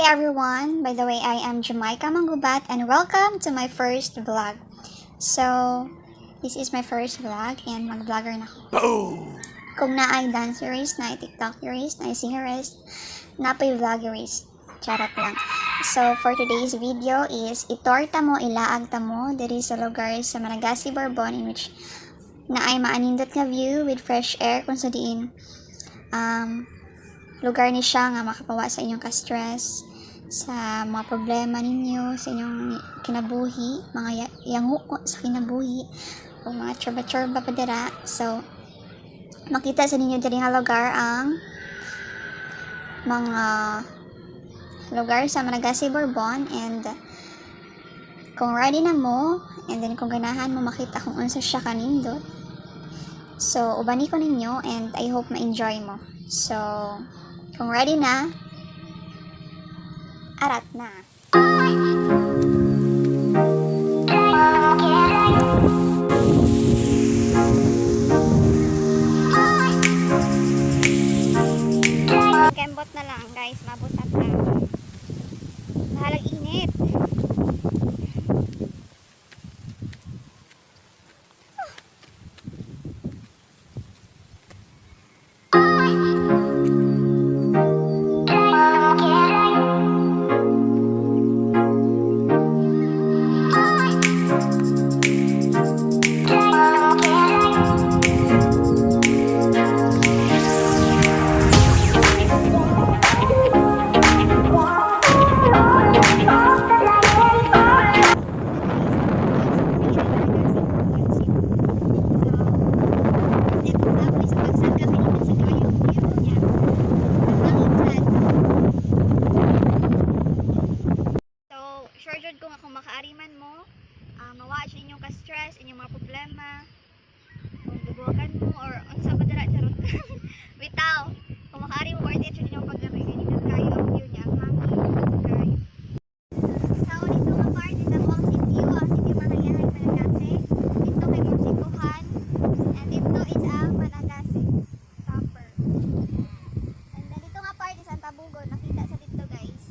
everyone, by the way, I am Jamaica Manggubat and welcome to my first vlog. So, this is my first vlog and mag-vlogger na ako. Boom! Kung na ay dancerist, na ay tiktokerist, na ay singerist, na pa vloggerist. Charot lang. So, for today's video is itorta mo, ilaag ta mo diri sa lugar sa Malagasy, Bourbon in which na ay maanindot nga view with fresh air kung sa diin lugar ni siya nga makapawa sa inyong ka-stress, sa mga problema ninyo, sa inyong kinabuhi, mga yanguko sa kinabuhi, o mga chorba-chorba pa dira. So, makita sa ninyo diri nga lugar ang mga lugar sa Malagasy, Bourbon, and kung ready na mo, and then kung ganahan mo makita kung unsa siya kanindot, so ubani ko ninyo and I hope ma-enjoy mo. So, kung ready na, arat na. Kembot na lang guys, mabutat na. Bahalag init. Kung ako makaariman mo, mawa siya inyong ka-stress, inyong mga problema, kung dubukan mo, or unsa ba dara charot. Bitaw, kung makaari mo, or dito inyong paggamay, ganyan kayo ang view niya, ang hangin, so, dito nga part, dito po ang sitio Manayahay, Malagasy. Dito kay Morsikuhan, and dito is ang Malagasy proper. And then dito nga part is ang Tabugon, nakita sa dito guys.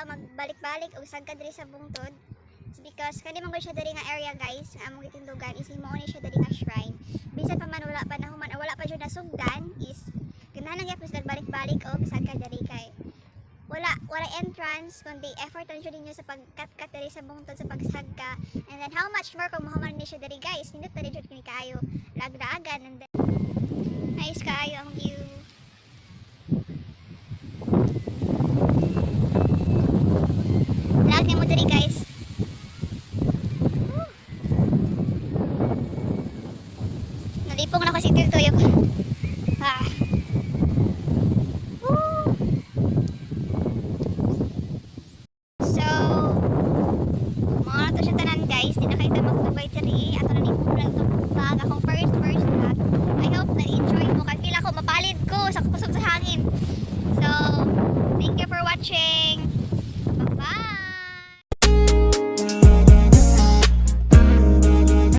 Magbalik-balik o sagka diri sa bungtod. It's because kani man siya diri nga area guys, nga among gitindugan is imo ni siya diri nga shrine. Bisan pa man wala pa nahuman o wala pa jud nasugdan is ganahan gyud sa balik-balik o sagka diri kay wala entrance kundi effort on jud ninyo sa pagkat-kat diri sa bungtod sa pagsagka. And then how much more kung mahuman ni siya diri guys, nindot diri jud kini kaayo lagdaagan, and then nice kaayo ang view. Lagi mo diri guys. Nalipong na kasi tuyok. So, mga to siya tanan guys. Di na kayo magtubay diri. Ato na nipong lang itong vlog. Akong first vlog. I hope na enjoy mo. Kaya feel ako mapalid ko sa kusog sa hangin. So, thank you for watching.